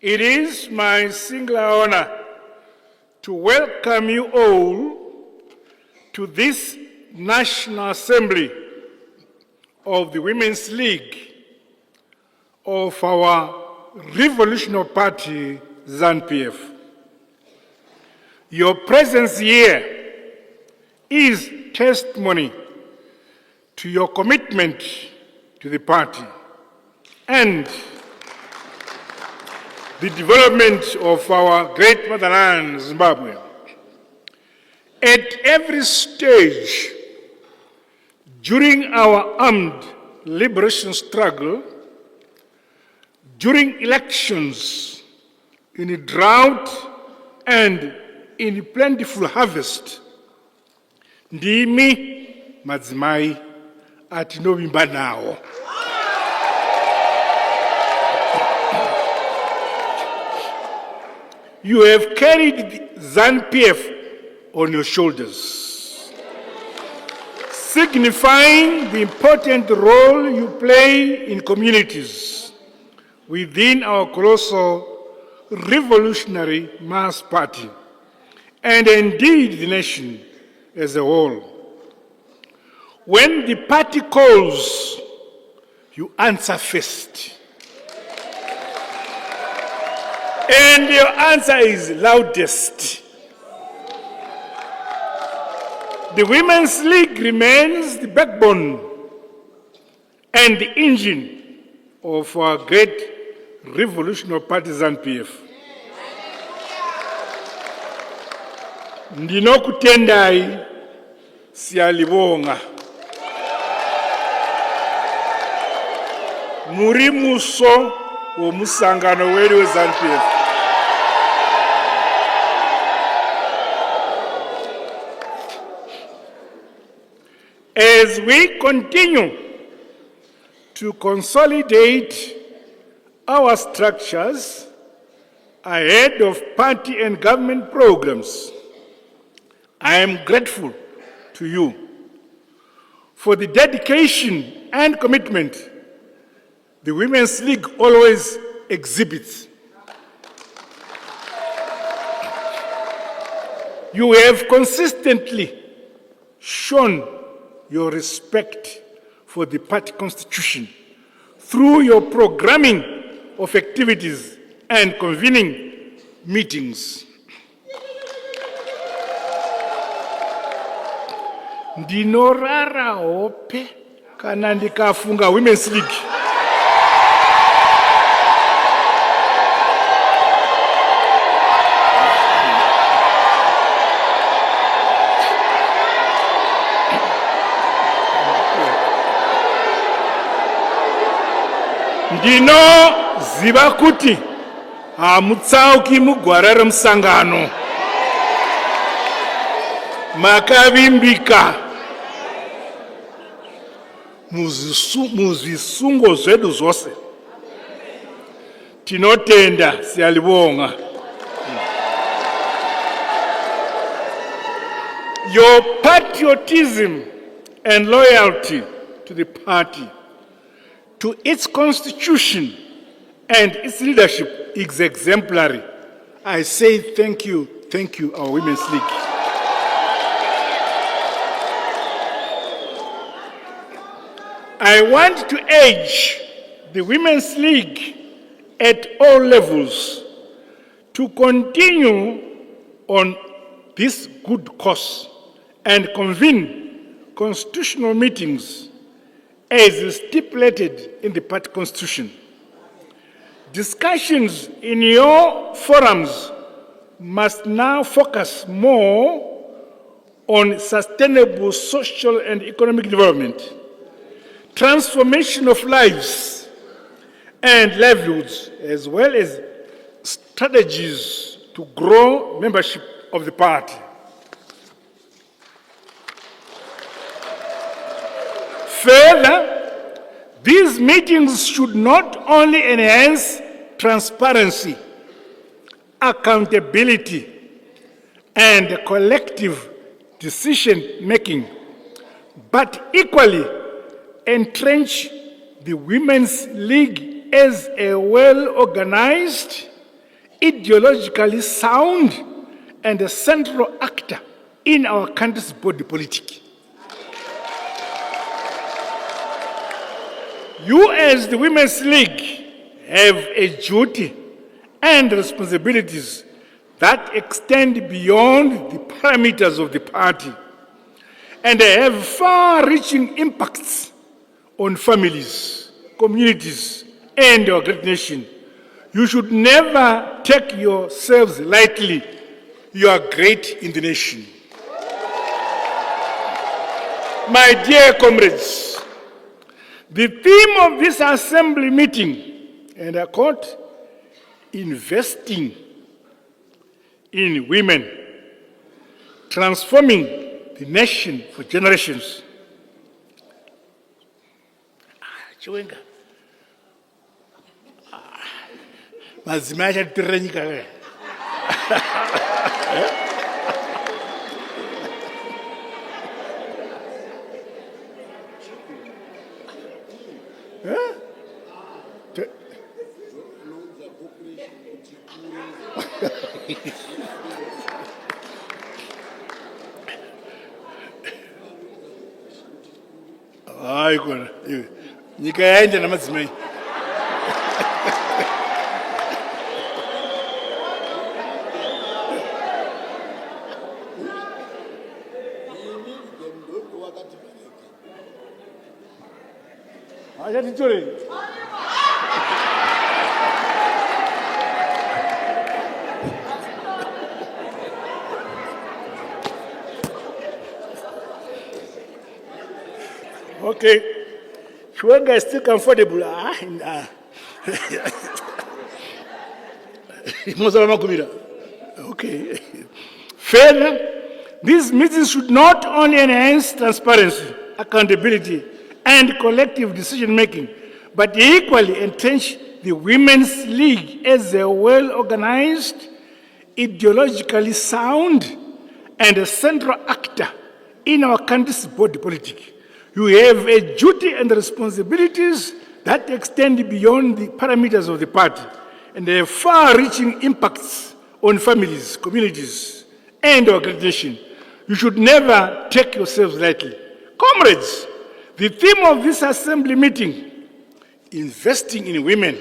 It is my singular honor to welcome you all to this National Assembly of the Women's League of our Revolutionary Party, ZANU-PF. Your presence here is testimony to your commitment to the party and the development of our great motherland, Zimbabwe. At every stage during our armed liberation struggle, during elections, in a drought and in a plentiful harvest, ndimi madzimai atinovimba nawo. You have carried ZANU-PF on your shoulders, signifying the important role you play in communities within our colossal revolutionary mass party, and indeed the nation as a whole. When the party calls, you answer first. And your answer is loudest. The Women's League remains the backbone and the engine of our great revolutionary party, ZANU-PF. Ndinokutendai siyalibonga. Muri muso womusangano wedu we ZANU-PF. As we continue to consolidate our structures ahead of party and government programs, I am grateful to you for the dedication and commitment the Women's League always exhibits. You have consistently shown your respect for the party constitution through your programming of activities and convening meetings. Ndinorara hope kana ndikafunga Women's League. Ndino ziva kuti hamutsauki mugwara remusangano, makavimbika muzvisungo zvedu zvose. Tinotenda, siyalibonga. Your patriotism and loyalty to the party, to its constitution and its leadership is exemplary. I say thank you, our Women's League. I want to urge the Women's League at all levels to continue on this good course and convene constitutional meetings as stipulated in the party constitution. Discussions in your forums must now focus more on sustainable social and economic development, transformation of lives and livelihoods, as well as strategies to grow membership of the party. Further, these meetings should not only enhance transparency, accountability, and collective decision-making, but equally entrench the Women's League as a well-organized ideologically sound, and a central actor in our country's body politic. You, as the Women's League, have a duty and responsibilities that extend beyond the parameters of the party and have far-reaching impacts on families, communities, and our great nation. You should never take yourselves lightly. You are great in the nation. My dear comrades, the theme of this assembly meeting, and I quote, investing in women, transforming the nation for generations. Chiwenga. Mazimai achatirira nyika kaya. Ai kona. Nyika yaenda namadzimai. Okay, Chiwenga is still comfortable. Okay. Further, these meetings should not only enhance transparency, accountability, and collective decision-making, but equally entrench the Women's League as a well-organized, ideologically sound, and a central actor in our country's body politic. You have a duty and responsibilities that extend beyond the parameters of the party and have far-reaching impacts on families, communities, and our great nation. You should never take yourselves lightly. Comrades, the theme of this assembly meeting, investing in women.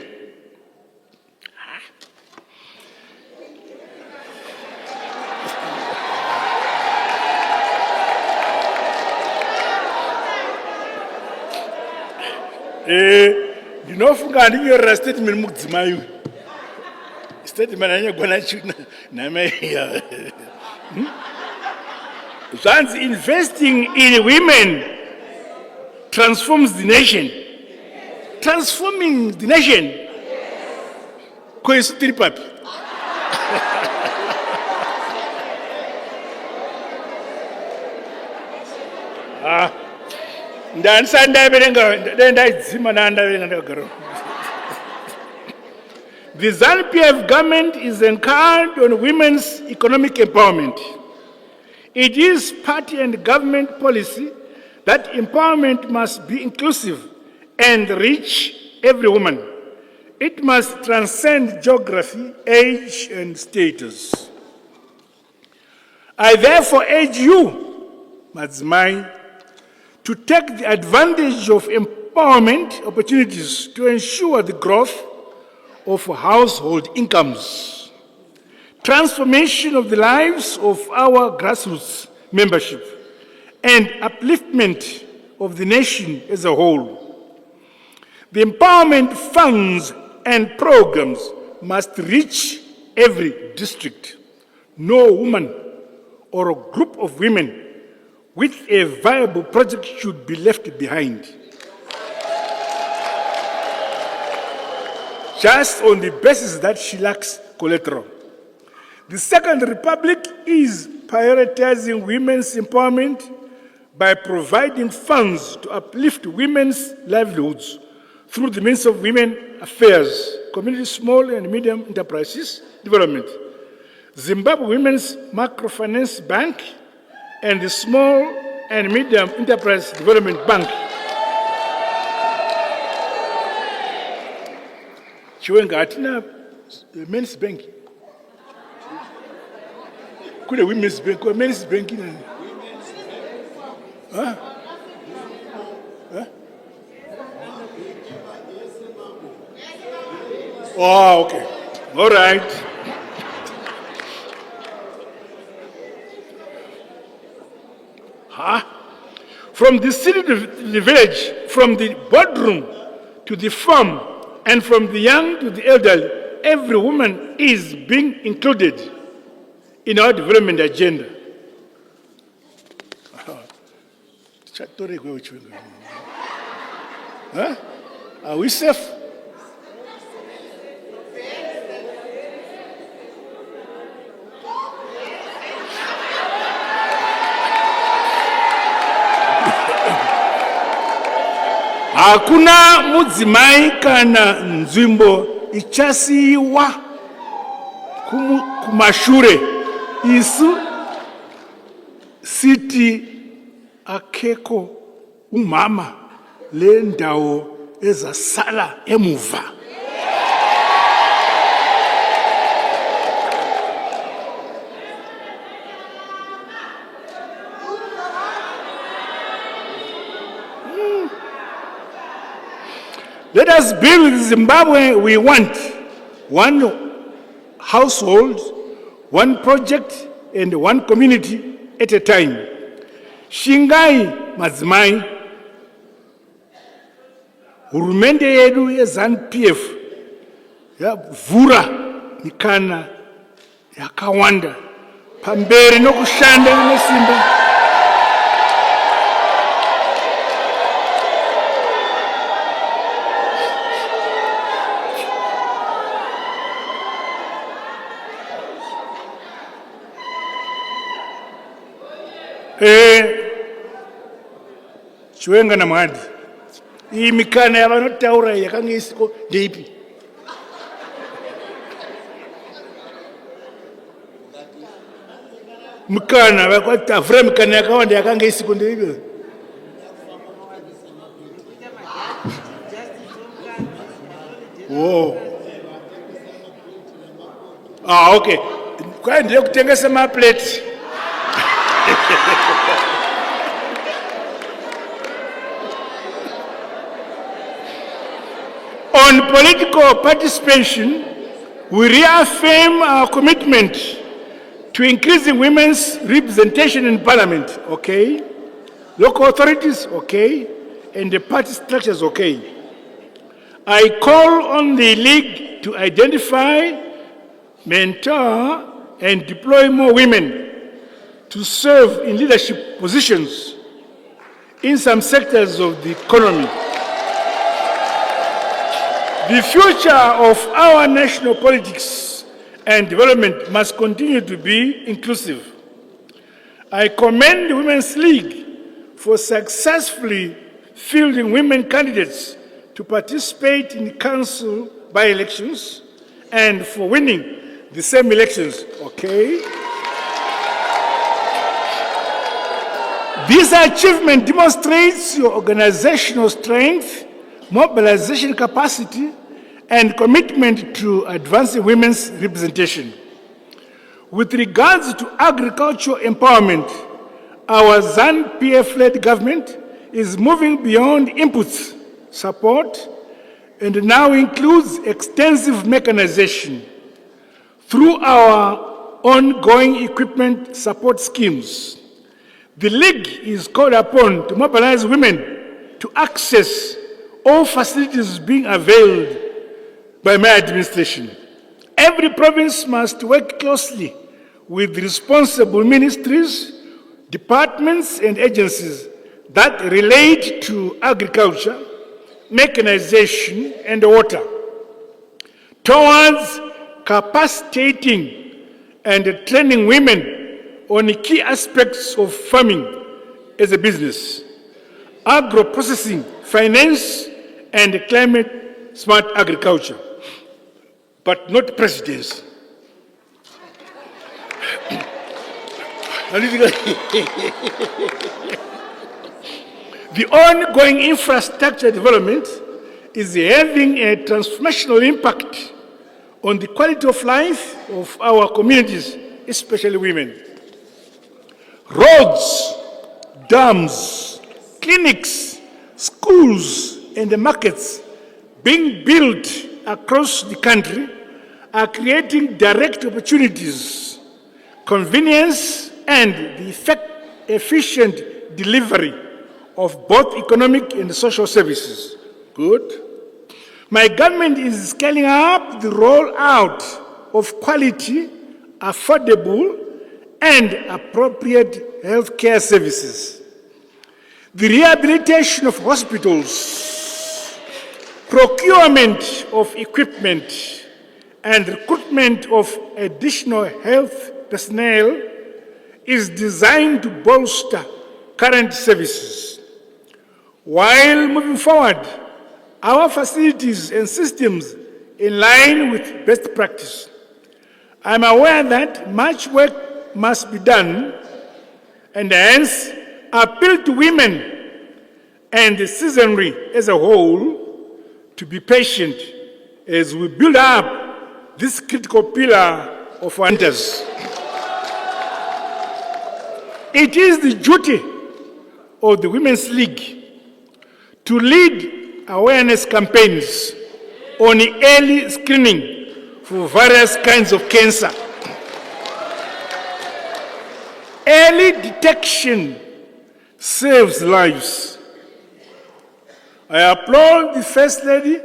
Ndinofunga ndinyorera statement mukudzimayo. Statement anyagona chuna namaya. Once investing in women transforms the nation. Transforming the nation. Koisutiri papi. The Zanu PF government is encouraged on women's economic empowerment. It is party and government policy that empowerment must be inclusive and reach every woman. It must transcend geography, age, and status. I therefore urge you, Madzimai, to take the advantage of empowerment opportunities to ensure the growth of household incomes, transformation of the lives of our grassroots membership, and upliftment of the nation as a whole. The empowerment funds and programs must reach every district. No woman or a group of women with a viable project should be left behind. Just on the basis that she lacks collateral. The Second Republic is prioritizing women's empowerment by providing funds to uplift women's livelihoods through the means of Women Affairs, Community Small and Medium Enterprises Development, Zimbabwe Women's Microfinance Bank, and the Small and Medium Enterprise Development Bank. Chiwenga atina men's bank. Could a women's bank or men's banking? Huh? Huh? Oh, okay. All right. Huh? From the city to the village, from the boardroom to the farm, and from the young to the elderly, every woman is being included in our development agenda. Huh? Are we safe? Hakuna mudzimai kana nzvimbo ichasiyiwa kumashure. Isu siti akeko umama lendawo ezasala emuva. Let us build Zimbabwe we want. One household, one project, and one community at a time. Shingai madzimai, hurumende yedu ye Zanu PF yavhura mikana yakawanda pamberi nokushanda nesimba. Chiwenga na mwadi. Hii mikana ya vanotaura yakanga isiko ndeipi? Mikana vakwatavhura mikana yakawanda yakanga isiko ndeipi? Oh. Ah, okay. Kwa ndiye kutengesa maplate. On political participation, we reaffirm our commitment to increasing women's representation in parliament, okay? Local authorities, okay? And the party structures, okay? I call on the League to identify, mentor, and deploy more women to serve in leadership positions in some sectors of the economy. The future of our national politics and development must continue to be inclusive. I commend the Women's League for successfully fielding women candidates to participate in council by-elections and for winning the same elections, okay? This achievement demonstrates your organizational strength, mobilization capacity, and commitment to advancing women's representation. With regards to agricultural empowerment, our Zanu PF-led government is moving beyond inputs, support, and now includes extensive mechanization through our ongoing equipment support schemes. The League is called upon to mobilize women to access all facilities being availed by my administration. Every province must work closely with responsible ministries, departments, and agencies that relate to agriculture, mechanization, and water, towards capacitating and training women on key aspects of farming as a business, agro-processing, finance, and climate-smart agriculture, but not presidency. The ongoing infrastructure development is having a transformational impact on the quality of life of our communities, especially women. roads, dams, clinics, schools, and the markets being built across the country are creating direct opportunities, convenience, and the efficient delivery of both economic and social services. Good. My government is scaling up the rollout of quality, affordable, and appropriate healthcare services. The rehabilitation of hospitals, procurement of equipment, and recruitment of additional health personnel is designed to bolster current services. While moving forward, our facilities and systems in line with best practice. I'm aware that much work must be done, and hence appeal to women and the citizenry as a whole to be patient as we build up this critical pillar of our enters. It is the duty of the Women's League to lead awareness campaigns on early screening for various kinds of cancer. Early detection saves lives. I applaud the First Lady,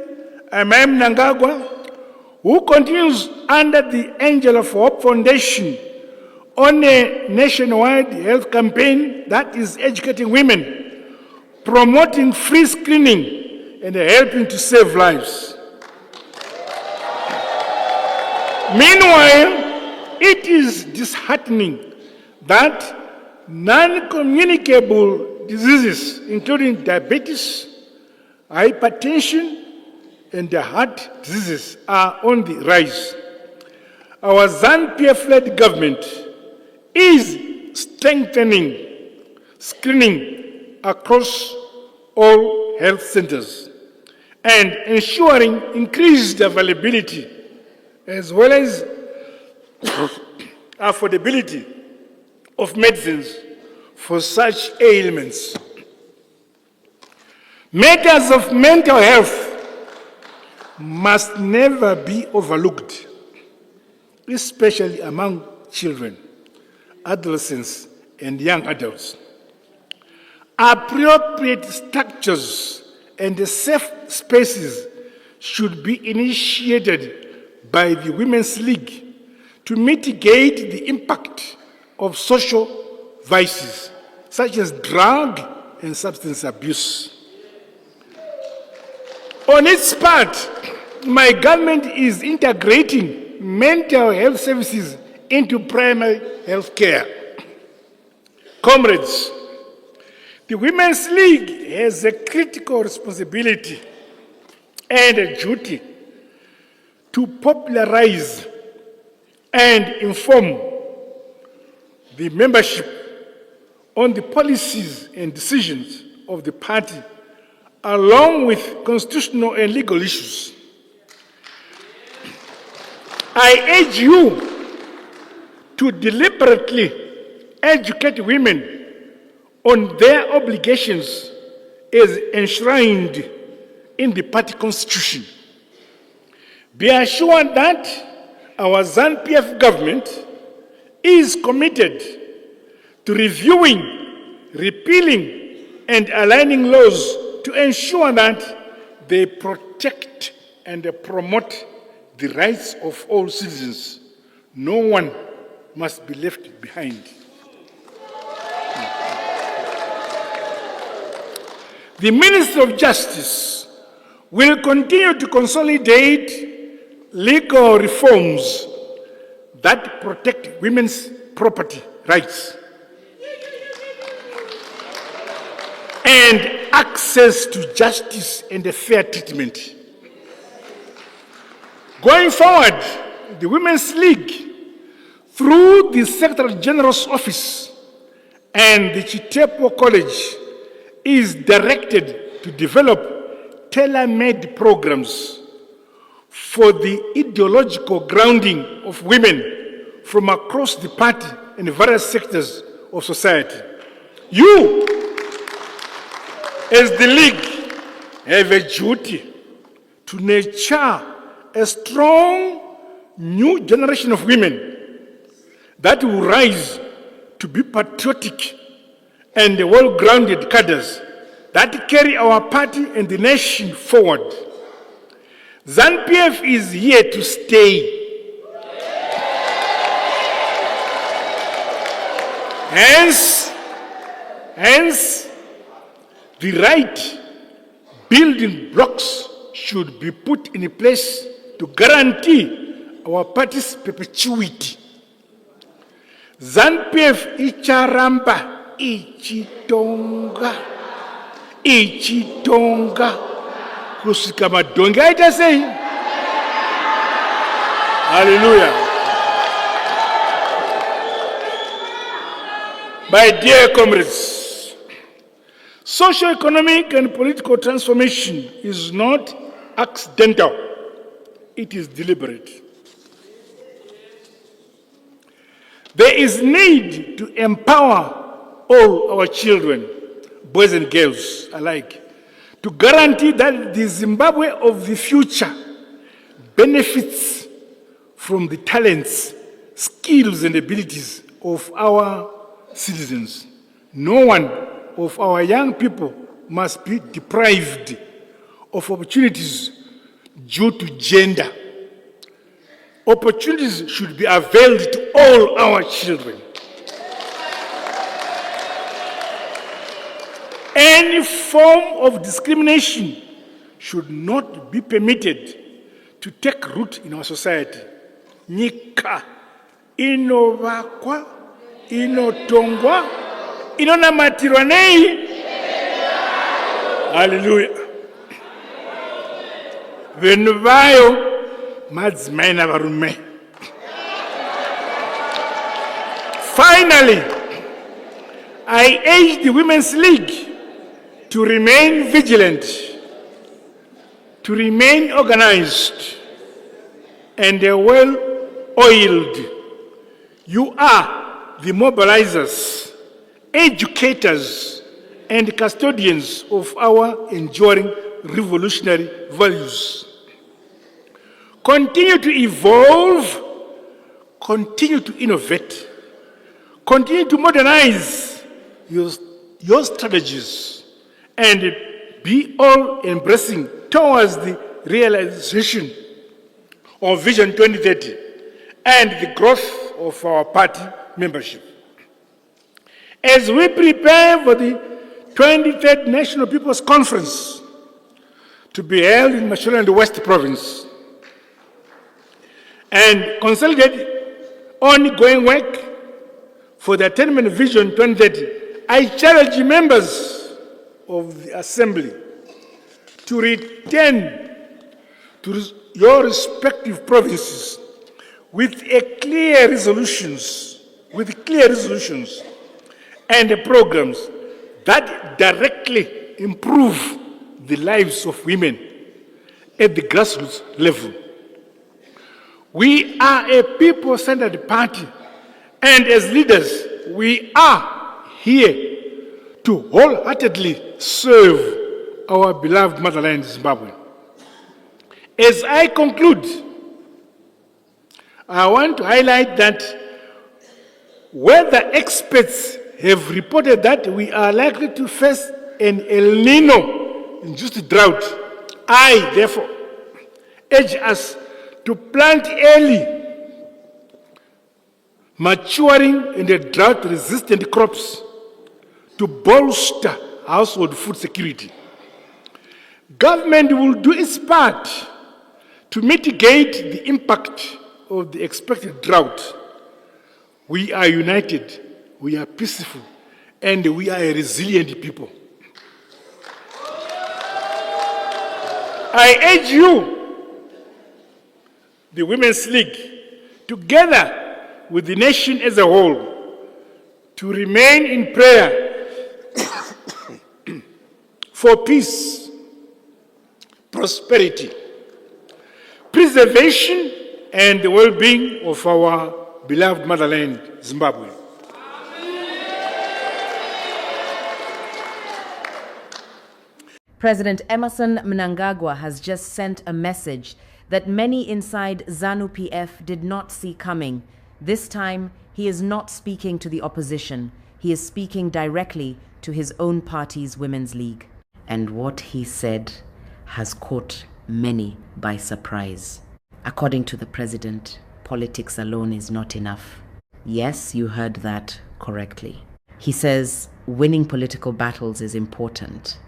Mnangagwa, who continues under the Angel of Hope Foundation on a nationwide health campaign that is educating women, promoting free screening, and helping to save lives. Meanwhile, it is disheartening that non-communicable diseases, including diabetes, hypertension, and heart diseases, are on the rise. Our ZANU-PF-led government is strengthening screening across all health centers and ensuring increased availability as well as affordability of medicines for such ailments. Matters of mental health must never be overlooked, especially among children, adolescents, and young adults. Appropriate structures and safe spaces should be initiated by the Women's League to mitigate the impact of social vices, such as drug and substance abuse. On its part, my government is integrating mental health services into primary health care. Comrades, the Women's League has a critical responsibility and a duty to popularize and inform the membership on the policies and decisions of the party, along with constitutional and legal issues. I urge you to deliberately educate women on their obligations as enshrined in the party constitution. Be assured that our ZANU-PF government is committed to reviewing, repealing, and aligning laws to ensure that they protect and promote the rights of all citizens. No one must be left behind. The Ministry of Justice will continue to consolidate legal reforms that protect women's property rights and access to justice and a fair treatment. Going forward, the Women's League, through the Secretary General's Office and the Chitepo College, is directed to develop tailor-made programs for the ideological grounding of women from across the party and various sectors of society. You, as the League, have a duty to nurture a strong new generation of women that will rise to be patriotic and well-grounded cadres that carry our party and the nation forward. ZANU-PF is here to stay. Hence, the right building blocks should be put in place to guarantee our party's perpetuity. ZANU-PF icharamba ichitonga kusika madonge aita sei. Hallelujah. My dear comrades, socio-economic and political transformation is not accidental, it is deliberate. There is need to empower all our children, boys and girls alike, to guarantee that the Zimbabwe of the future benefits from the talents, skills, and abilities of our citizens. No one of our young people must be deprived of opportunities due to gender. Opportunities should be availed to all our children. Any form of discrimination should not be permitted to take root in our society. Nyika inovakwa, inotongwa, inonamatirwa nei. Hallelujah. Vanhu vayo madzimai navarume. Finally, I urge the Women's League to remain vigilant, to remain organized, and well-oiled. You are the mobilizers, educators, and custodians of our enduring revolutionary values. Continue to evolve, continue to innovate, continue to modernize your strategies, and be all embracing towards the realization of Vision 2030 and the growth of our party membership. As we prepare for the 23rd National People's Conference to be held in Mashonaland West Province and consolidate ongoing work for the attainment of Vision 2030, I challenge members of the Assembly to return to your respective provinces with clear resolutions and programs that directly improve the lives of women at the grassroots level. We are a people-centered party, and as leaders, we are here to wholeheartedly serve our beloved motherland, Zimbabwe. As I conclude, I want to highlight that whether experts have reported that we are likely to face an El Nino-induced drought, I, therefore, urge us to plant early, maturing and drought-resistant crops to bolster household food security. Government will do its part to mitigate the impact of the expected drought. We are united, we are peaceful, and we are a resilient people. I urge you, the Women's League, together with the nation as a whole, to remain in prayer for peace, prosperity, preservation, and the well-being of our beloved motherland, Zimbabwe. President Emmerson Mnangagwa has just sent a message that many inside Zanu PF did not see coming. This time, he is not speaking to the opposition. He is speaking directly to his own party's Women's League. And what he said has caught many by surprise. According to the president, politics alone is not enough. Yes, you heard that correctly. He says winning political battles is important,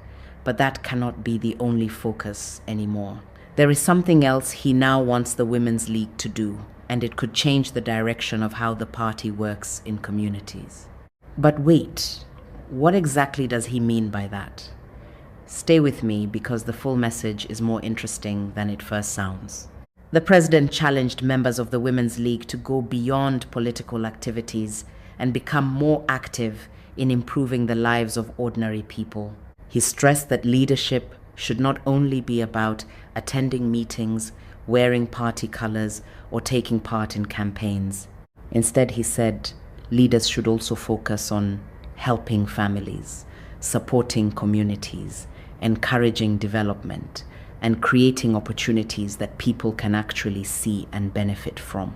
but that cannot be the only focus anymore. There is something else he now wants the Women's League to do, and it could change the direction of how the party works in communities. But wait, what exactly does he mean by that? Stay with me because the full message is more interesting than it first sounds. The president challenged members of the Women's League to go beyond political activities and become more active in improving the lives of ordinary people. He stressed that leadership should not only be about attending meetings, wearing party colors, or taking part in campaigns. Instead, he said leaders should also focus on helping families, supporting communities, encouraging development, and creating opportunities that people can actually see and benefit from.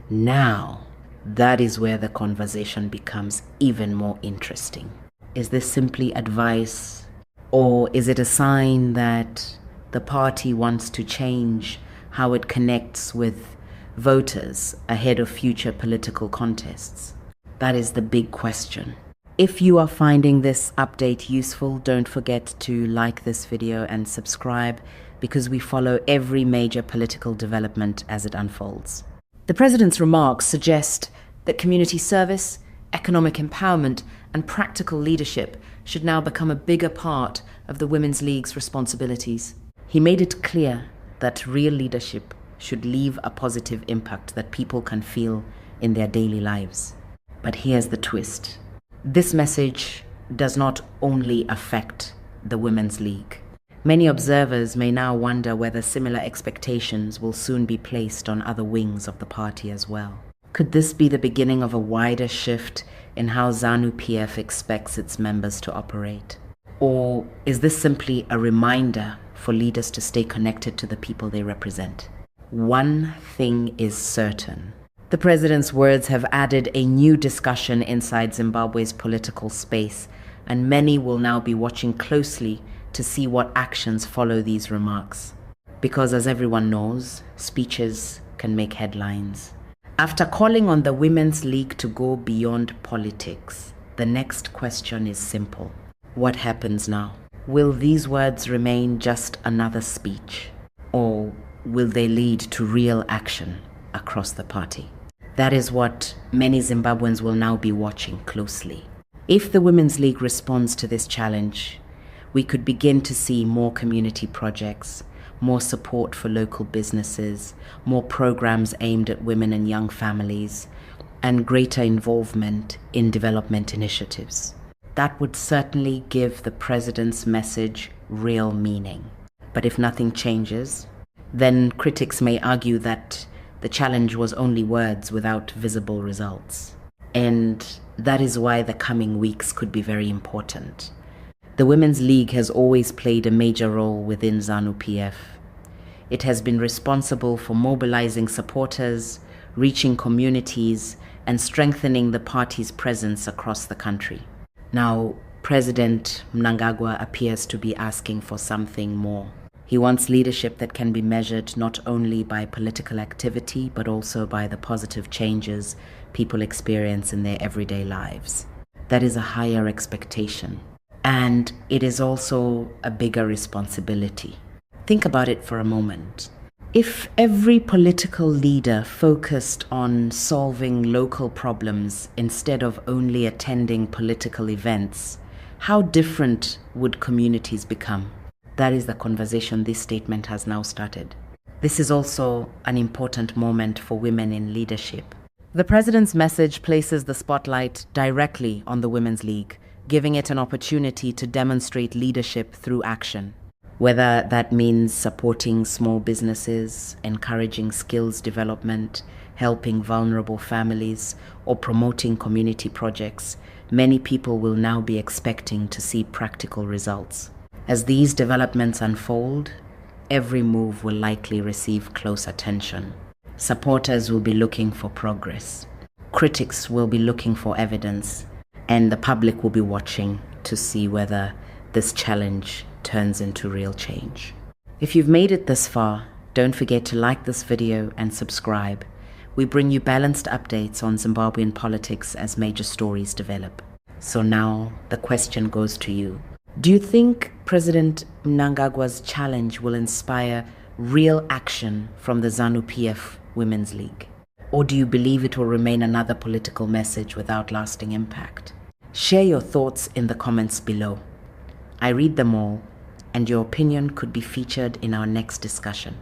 Now, that is where the conversation becomes even more interesting. Is this simply advice, or is it a sign that the party wants to change how it connects with voters ahead of future political contests? That is the big question. If you are finding this update useful, don't forget to like this video and subscribe, because we follow every major political development as it unfolds. The president's remarks suggest that community service, economic empowerment, and practical leadership should now become a bigger part of the Women's League's responsibilities. He made it clear that real leadership should leave a positive impact that people can feel in their daily lives. But here's the twist. This message does not only affect the Women's League. Many observers may now wonder whether similar expectations will soon be placed on other wings of the party as well. Could this be the beginning of a wider shift in how Zanu PF expects its members to operate? Or is this simply a reminder for leaders to stay connected to the people they represent? One thing is certain. The president's words have added a new discussion inside Zimbabwe's political space, and many will now be watching closely to see what actions follow these remarks. Because as everyone knows, speeches can make headlines. After calling on the Women's League to go beyond politics, the next question is simple. What happens now? Will these words remain just another speech? Or will they lead to real action across the party? That is what many Zimbabweans will now be watching closely. If the Women's League responds to this challenge, we could begin to see more community projects, more support for local businesses, more programs aimed at women and young families, and greater involvement in development initiatives. That would certainly give the president's message real meaning. But if nothing changes, then critics may argue that the challenge was only words without visible results. And that is why the coming weeks could be very important. The Women's League has always played a major role within Zanu PF. It has been responsible for mobilizing supporters, reaching communities, and strengthening the party's presence across the country. Now, President Mnangagwa appears to be asking for something more. He wants leadership that can be measured not only by political activity, but also by the positive changes people experience in their everyday lives. That is a higher expectation. And it is also a bigger responsibility. Think about it for a moment. If every political leader focused on solving local problems instead of only attending political events, how different would communities become? That is the conversation this statement has now started. This is also an important moment for women in leadership. The president's message places the spotlight directly on the Women's League, giving it an opportunity to demonstrate leadership through action. Whether that means supporting small businesses, encouraging skills development, helping vulnerable families, or promoting community projects, many people will now be expecting to see practical results. As these developments unfold, every move will likely receive close attention. Supporters will be looking for progress. Critics will be looking for evidence, and the public will be watching to see whether this challenge turns into real change. If you've made it this far, don't forget to like this video and subscribe. We bring you balanced updates on Zimbabwean politics as major stories develop. So now the question goes to you. Do you think President Mnangagwa's challenge will inspire real action from the Zanu-PF Women's League? Or do you believe it will remain another political message without lasting impact? Share your thoughts in the comments below. I read them all, and your opinion could be featured in our next discussion.